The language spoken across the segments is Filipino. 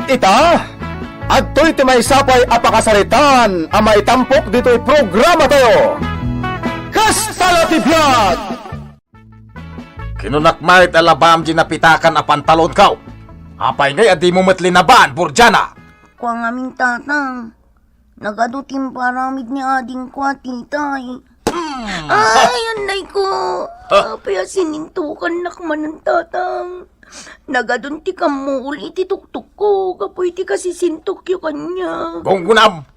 ita, adto'y ti may sapay apakasaritan ang maitampok dito'y programa tayo. Kastala ti Biag! Kinunakmait alabam di napitakan a pantalon kaw. Apay ngay adi mo matlinaban, Burjana. Kuang aming tatang. Nagadutim paramid ni ading kwa, titay. Ay, anay ko. Apay sinintukan nakman ng tatang. Nagadun ti kamul iti tuktuk ko. Kapoy ti kasisintok yung kanya. Gonggunam.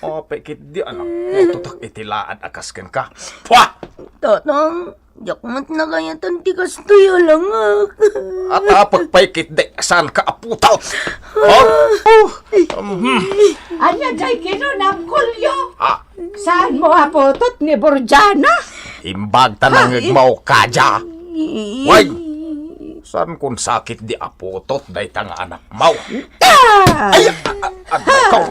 Apay kit di anak. Tutak itilaan akasken ka. Pwa! Tatang, yakmat na kaya tanti kastoy alangak. At apagpaykit de saan ka aputaw. Anya jay kinunam kulyo. Ah, Saan mo apotot ni Burjana? imbag tanang igmaw kadya. Way! Saan kung sakit di aputot day tang anak mau? Ay! Ikaw!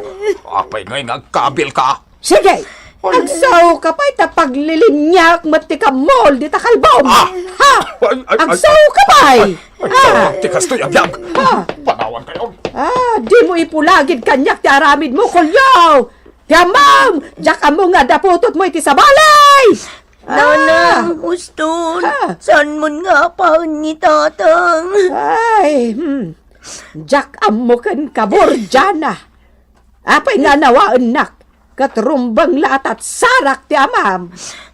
Apay ngay ngagkabil ka! Sige, agsaw ka pa ita paglilinyak mati ka mall di takalbom. Ha? Agsaw ka pa Tikas to yagyag! Panawan kayo! di mo ipulagid kanyak ti aramid mo kulyo. Yamam, jaka mo nga daputot mo iti sa balay. Nanang, Uston, saan mo nga pa ni tatang? Ay, jak amukan ka Burjana. Apay nga nawaan nak, katrumbang laat at sarak ti amam.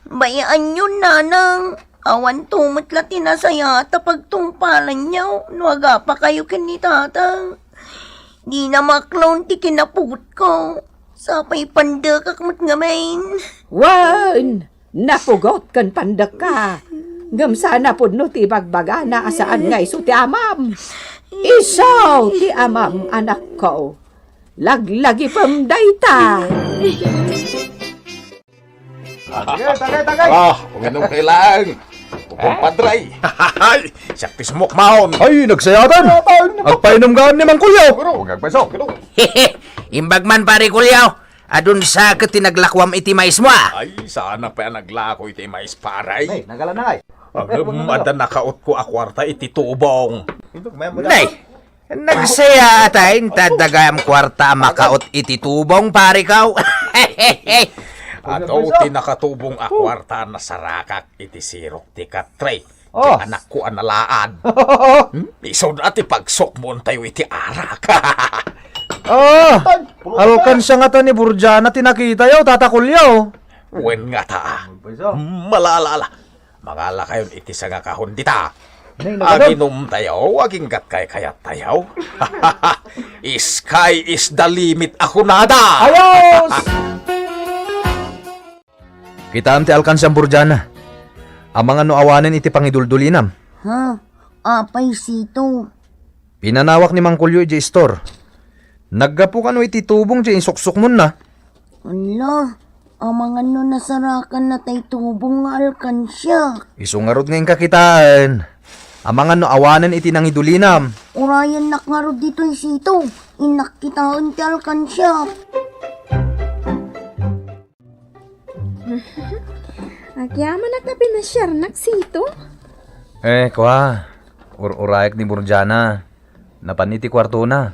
Bayaan yun, nanang. Awan tumot la tinasaya tapag tungpalan niyaw. Nuwaga pa kayo kin ni tatang. Di na maklawn ti kinaput ko. Sapay panda kakmat ngamain. Wan, napugot kan pandak ka. Ngam sana po no ti bagbaga na asaan nga iso ti amam. Isaw ti amam anak ko. Laglagi pam dayta. Tagay! Kung anong kailang! Kumpadray! Hahahay! Sakti sumok maon! Ay, nagsayatan! Agpainom gaan ni Mang Kulyaw! Huwag agpaso! Imbag man pare kulyaw, adun sa katinaglakwam iti mais mo Ay, sana pa naglako iti mais paray! Ay, nagalan na kay. Ang ada nakaot ko akwarta iti tubong! Nay, nagsaya atayin tadagam kwarta makaot iti tubong pare kaw. Ato ti nakatubong akwarta na sarakak iti sirok ti katray. Oh. Ti anak ko analaan. Isod ati pagsok mo tayo iti arak. Alkan siya nga ta ni Burjana tinakita yaw, Tata Kulyaw. Wen nga ta. Malalala. Mangala kayon iti sa nga kahon dita. Aginom tayo, aging gatkay kayat tayo. Sky is the limit ako nada. Ayos! Kita ti alkansang Burjana. Ang mga nuawanan iti pangiduldulinam. Ha? Apay sito. Pinanawak ni Mang Kulyo iti store. Naggapo ka no iti tubong iti suksok mo na. Ala, ang mga nasarakan na tay tubong nga alkansya. Isungarod ngayon kakitaan. Ang mga nuawanan iti nangidulinam. Urayan nakngarod dito sito. Inakkitaan ti alkansya. Agyaman na pinasyar nagsito. Kwa. Urayak ni Burjana. Napaniti kwarto na.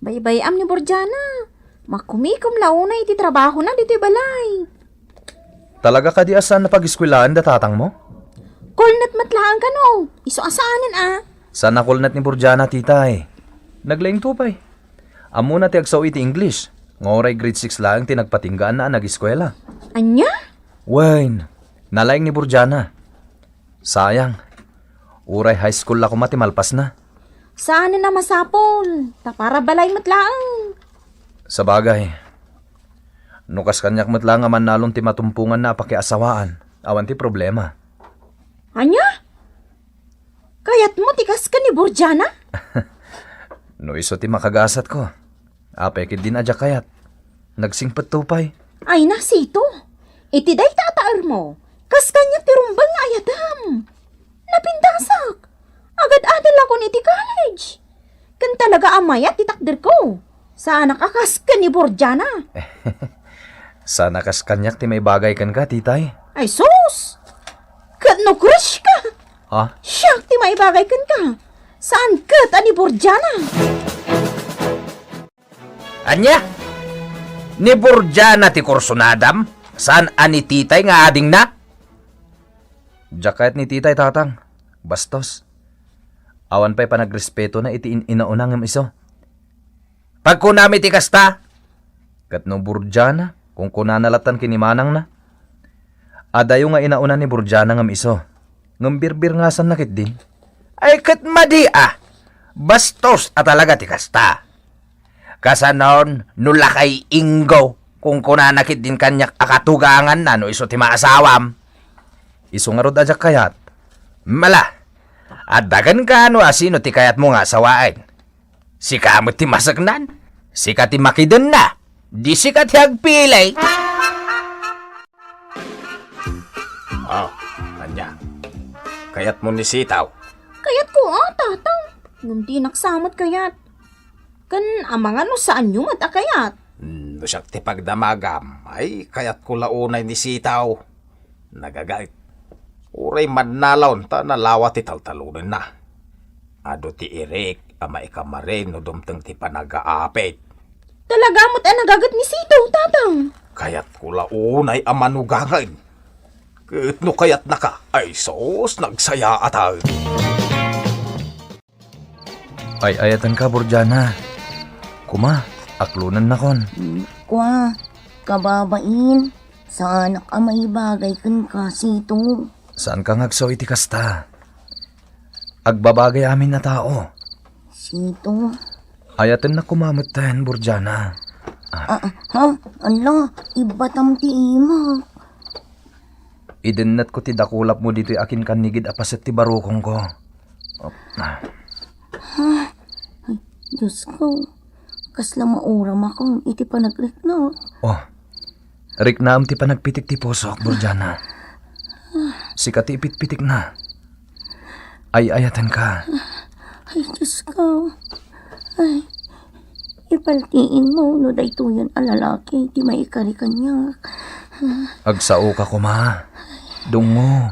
Baybayam ni Burjana. Makumikom launa iti trabaho na dito'y balay. Talaga ka di asan na pag-iskwilaan datatang mo? Kulnat matlaan ka no. Iso asaanan Sana kulnat ni Burjana titay. Naglaing tupay. Amo na ti agsaw iti English. Ngoray grade 6 lang ti nagpatinggaan na nag-eskwela. Anya? Wine, nalaing ni Burjana. Sayang. Uray high school ako matimalpas na. Saan na masapol? Para balay matlaang. Sa bagay. Nukas kanyak matlang nga manalon ti matumpungan na pakiasawaan. Awan ti problema. Anya? Kayat mo tikas ka ni Burjana? No iso ti makagasat ko. Apekid din adya kayat. Nagsingpat tupay. Ay nasito. Iti day tataar mo. Kas kanya tirumbang nga ayatam. Napindasak. Agad-adal ako ni iti college. Kan talaga amayat itakder ko. Saan nakakas ka ni Burjana? Sana kas kanyak ti may bagay kan ka, titay. Ay sus! Kat no crush ka. Ah? Siyak ti maibagay kan ka. Saan kat ani Borjana? Anya? Ni Borjana ti kursunadam? Saan ani titay nga ading na? Jakayat ni titay tatang. Bastos. Awan pa'y panagrespeto na iti inauna ngam iso. Pagkunami ti kasta, Kat no Borjana, kung kunanalatan kinimanang na. Adayo nga inauna ni Borjana ngam iso. Ngam birbir nga san nakit din. ay kat madi bastos at talaga ti kasta. Kasanon, nula kay Ingo, kung kunanakit din kanyak akatugangan na no iso ti maasawam. Iso nga rod ajak kayat. Mala, adagan ka no asino ti kayat mo nga sawain. Sika mo ti masagnan, sika ti makiden na, di sika ti agpilay. Anya. Kayat mo ni sitaw. Kayat ko tatang. Ngundi naksamot kayat. Kan amangan no saan yung kayat. No siya ti pagdamagam, ay kayat ko launay ni sitaw. Nagagait. Uray madnalaw ta nalawa ti taltalunan na. Ado ti Eric, ama ikamarin no dumteng ti panagaapit. Talaga mo't nagagat ni Sito, tatang. Kayat ko launay amanugangan. Ket no kayat na ka, ay sos nagsaya atay. Ay ayatan ka Borjana. Kuma, aklunan na kon. Kwa, kababain. Sa anak may bagay kan kasito. Saan ka ngagsaw iti kasta? Agbabagay amin na tao. Sito. Ayatan na kumamot tayo, Borjana. Ala, ibatam ti imak. Idennat ko ti dakulap mo dito'y akin kanigid apaset ti barukong ko. Diyos ko, kasla mauram akong iti panagrekno. Oh, riknaam ti panagpitik ti pusok, Borjana. Sika ti ipit-pitik na. Ay ayatan ka. Ay, Diyos ko. Ay, ipaltiin mo, no daytoyan alalaki, ti maikari kanya. Agsao ka kuma. Dungo.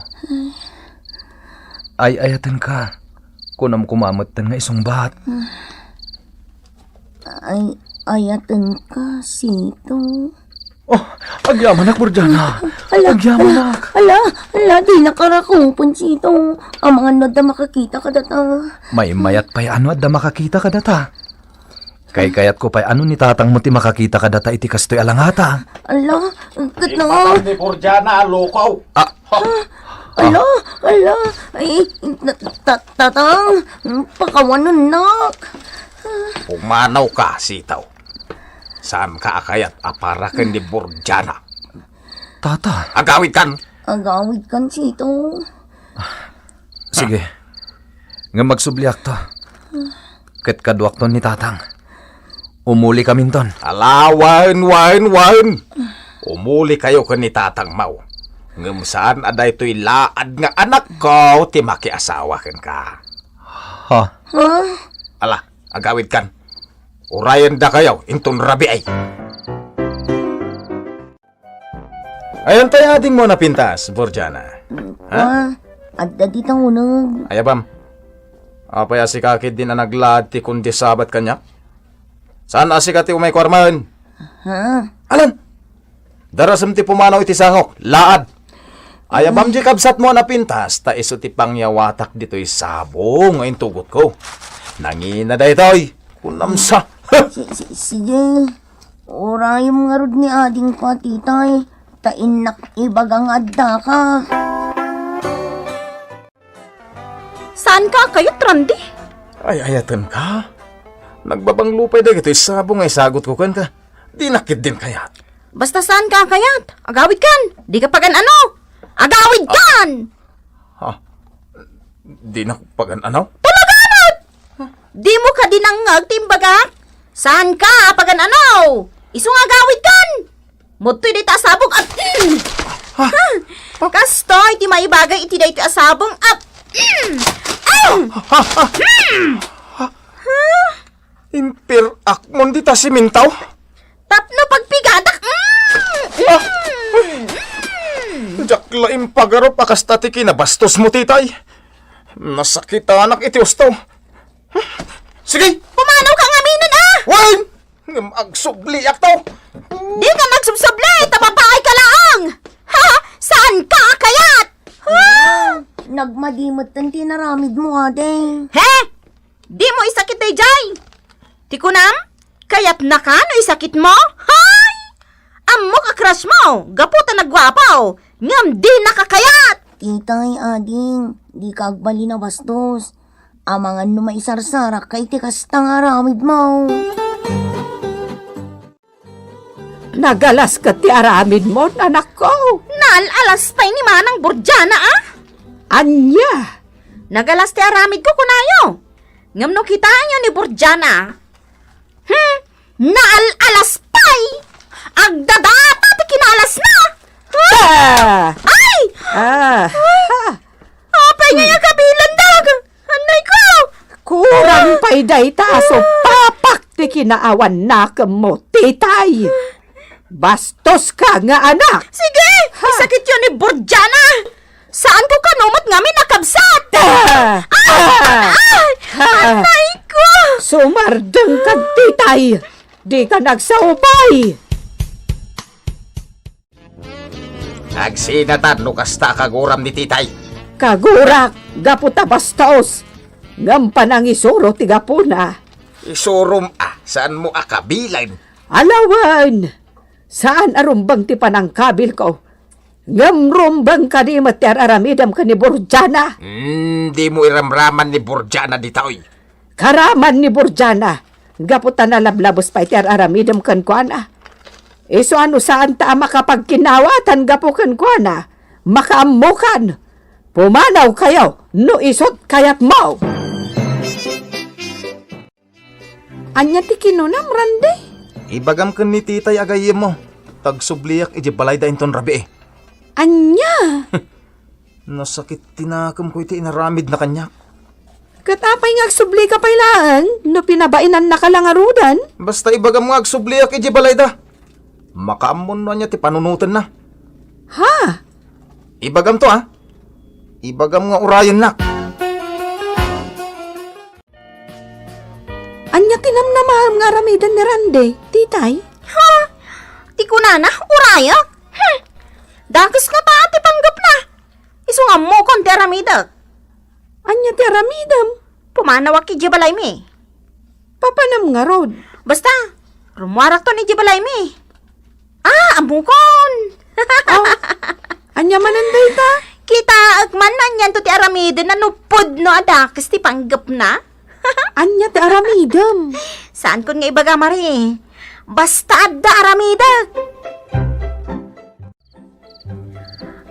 Ay ayatan ka. Kunam kumamatan nga isong bat. Ay, ayatan ka, Sito. Oh, agyamanak, Borjana. Agyamanak. Ala, di nakarakupon, Sito. Ang mga nod na makakita ka data. May mayat pa'y ano at da makakita ka data. Kay kayat ko pa'y ano ni tatang mo ti makakita ka data iti kastoy alangata. Ala, katna. Ni Borjana alokaw. Ala, ay, tatang, pakawanan nak. Pumanaw ka, sitaw. Saan ka akayat aparakan ni Borjana? Tata. Agawid kan. Agawid kan, Sito. Sige. Nga magsubliak to. Ket kaduak to ni tatang. Umuli kami ton. Alawan. Umuli kayo ka ni Tatang Mau. Ngam saan aday to'y laad nga anak ko, ti makiasawa ken ka. Ha? Ala, agawid kan. Urayan da kayo, inton rabi ay. Ayan tayo ating mo napintas, Borjana. Adda di tang unag. Ayabam. Apay asikakid din na naglad ti kundi sabat kanya. Saan asikati umay kwarman? Ha? Alam. Darasam ti pumanaw iti sangok. Laad. Ayabam di kabsat mo na pintas. Ta iso ti pangyawatak dito'y sabong ngayon tugot ko. Nangina da ito'y. Kunamsa. Sige. Orayom nga rod ni ading ko, titay. Tainak ibagang adda ka. Saan ka kayo, Randy? Ay, ayatan ka. Nagbabang lupay da ito'y sabong ay sagot ko kan ka. Di nakit din kayat. Basta saan ka kayat? Agawid kan! Di ka pagan ano? Agawid kan! Di na pagan ano? Di mo ka dinangag, timbaga? Saan ka pagan ano? Isong agawid kan! Mutoy di ta asabong at... Kastoy, ti maibagay iti da iti asabong at... Impir akmon di ta simintaw? Tapno pagpigadak! Jakla impagarop akas tatiki na bastos mo titay. Nasakita anak iti usto. Sige! Pumanaw ka ngaminan ah! Wan! Agsubli to! Di ka magsubsoble, tapapaay ka lang! Ha? Saan ka kayat? Ha? Nagmadimot ang tinaramid mo, ading. He? Di mo isakit day jay. Ti kunam? Kayat na ka no isakit mo? Hay! Ammo ka crush mo, gaputa nagwapaw, ngam di nakakayat! Titay, ading, di ka agbali na bastos. Amangan no maisarsarak kay tikas tangaramid mo. Nagalas ka ti aramid mo, anak ko. Nalalas pa'y ni Manang Borjana ah! Anya, Nagalas ti aramid ko kunayo. Ngam no kita nyo ni Borjana. Naalalas pa'y! Agdadata ti kinalas na! ah, Ay! ah, Apay nga kabilan dag! Anay ko! kurang pa'y day taso, papak ti kinaawan na mo, titay. Bastos ka nga anak. Sige! Isakit yun ni Borjana! Saan ko kanumot nga nakabsat? Anay ko! Sumardeng ka, titay. Di ka nagsaupay. Agsinatan no kasta kaguram ni titay. Kagurak, gaputa bastos. Ngam panang isuro ti gapuna. Isurum saan mo akabilan? Alawan, saan arumbang ti panangkabil ko? Ngam rumbang ka di matiar aramidam ka ni Borjana. Di mo iramraman ni Borjana di taoy. Karaman ni Borjana. Gaputa na lablabos pa itiar aramidam kan kuana. Iso ano saan ta makapagkinawatan gapukan kuana? Makaamukan. Pumanaw kayo, no isot kayat mo. Anya ti kinunam, Randy? Ibagam kan ni titay agayem mo. Tagsubliak iji balay da inton rabi eh. Anya? Nasakit tinakam ko iti inaramid na kanya. Katapay nga agsubli ka pailaan, no pinabainan na kalangarudan. Basta ibagam nga agsubliak iji balay da. Makaamon na niya ti panunutan na. Ha? Ibagam to Ibagam nga urayan na. Anya tinamnamaham nga ramidan ni Randy, titay? Ha? Ti kunana, urayak? Dagas nga ta ati panggap na. Iso nga mo kon ti aramidak. Anya ti aramidam? Pumanawak ki Jibalay mi. Papanam nga rod. Basta, rumwarak to ni Jibalay mi. Amukon. Anya mananday ta? Kita agman na niyan to ti aramidin na nupod no adakas ti panggap na. Anya ti aramidam? Saan kon nga ibaga mari? Basta adda aramidak.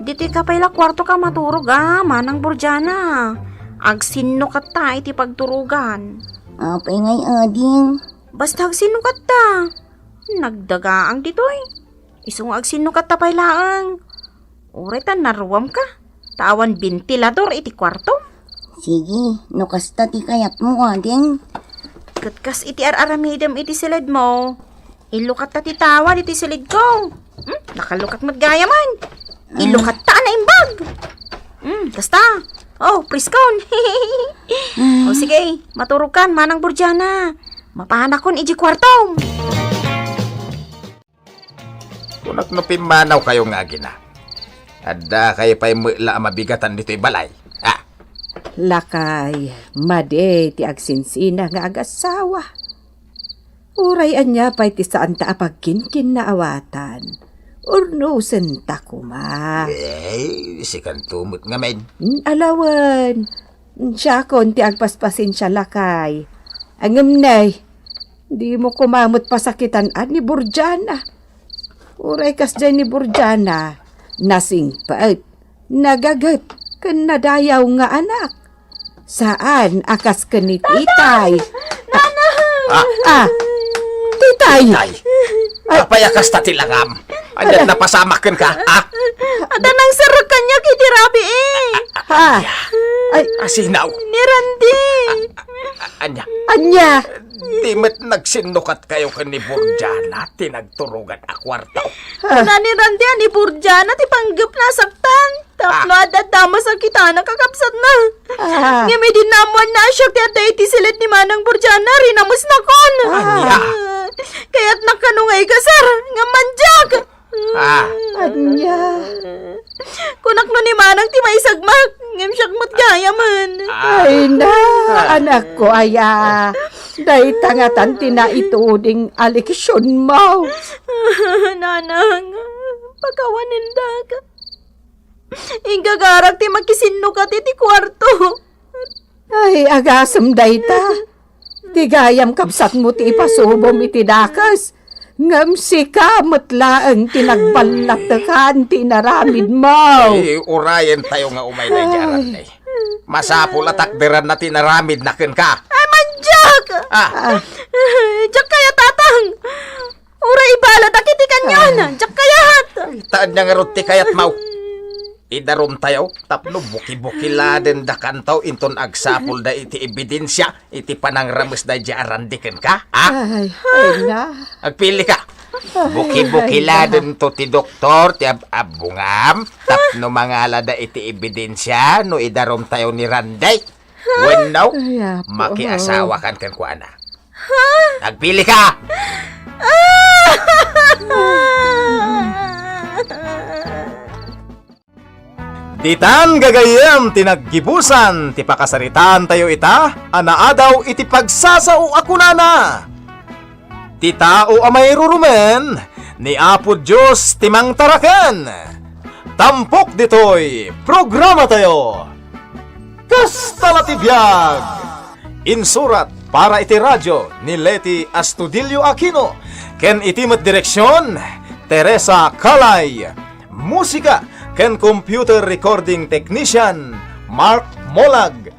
Dito ka pala kwarto ka maturog Manang Borjana. Agsinno ka ta iti pagturugan. Apay ngay, ading. Basta agsinno ka ta. Nagdagaang ditoy. Isong agsinno ka ta pailaang. Uray ta naruwam ka. Tawan ventilador iti kwarto. Sige, no kasta ti kayat mo, ading. Katkas iti araramidam iti silid mo. Ilukat ta ti tawan iti silid ko. Nakalukat maggayaman. Ilukat ta na imbag. Kasta. Oh, priskon. O sige, maturog kan, Manang Borjana. Mapahanakon iji kwarto. Kunak no pimanaw kayo nga gina. Adda kayo pa'y mula mabigatan dito'y balay. Lakay, made ti agsinsina nga agasawa. Uray anya pa'y ti saan ta apagkinkin na awatan. Urnusen ta kuma. Sikan tumot nga men. Alawan, siya kon ti agpaspasin siya lakay. Angam nay, di mo kumamot pasakitan ni Borjana. Uray kas dyan ni Borjana, nasingpat, nagagat, kan nadayaw nga anak. Saan akas ka ni titay? Titay! Tay, papayakas ta tilangam. Anyan napasamakan ka, Ada nang sarag kanya kiti Rabi Ha? Ay, Asinaw. Ni Randy. Anya, anya! di met nagsinukat kayo ka ni Borjana, tinagturugan a kwartaw. Una ni Randy ni Borjana ti panggap na saktan. Tapno adadama sa kita nakakapsat na. Ngami din naman na siya kaya iti silit ni Manang Burjana rin amos na kon. Anya? Kaya't nakanungay ka, sir. Nga manjak. Anya. Kunak no ni Manang ti may sagmak. Ngam siyak mo't gaya man. Ay na, anak ko aya. Day tangatan tina ituuding aliksyon mo. Nanang, pagkawanin da ka. Ingagarak ti makisinno ka ti kwarto. Ay, agasam day ta. Tigayam kapsat mo ti ipasubom iti dakas. Ngam si kamot laang tinagballatakan tinaramid mo. Urayan tayo nga umay na jaran eh. Masapul at takderan na tinaramid na ken ka. Ay, manjak! Jak kaya tatang. Ura ibalat akiti kanyan. Jak kayat. Taan niya nga ruti kayat mau. Idarom tayo, tapno buki-buki laden da kantaw inton agsapul da iti ebidensya, iti panangrames da jaran diken ka, ha? Ay na. Agpili ka. Buki-buki laden to ti doktor, ti abungam, tapno mangala da iti ebidensya, no idarom tayo ni Randay. When now, Ay, apo. makiasawa kan ko ana. Agpili ka! Ditan gagayem tinaggibusan, ti pakasaritan tayo ita, anaadaw iti pagsasao ako nana. Ti tao amay rurumen, ni Apo Diyos timang taraken. Tampok ditoy, programa tayo. Kasta Latibiyag. Insurat para iti radyo ni Leti Astudillo Aquino. Ken itimat direksyon, Teresa Calay. Musika ken computer recording technician Mark Molag.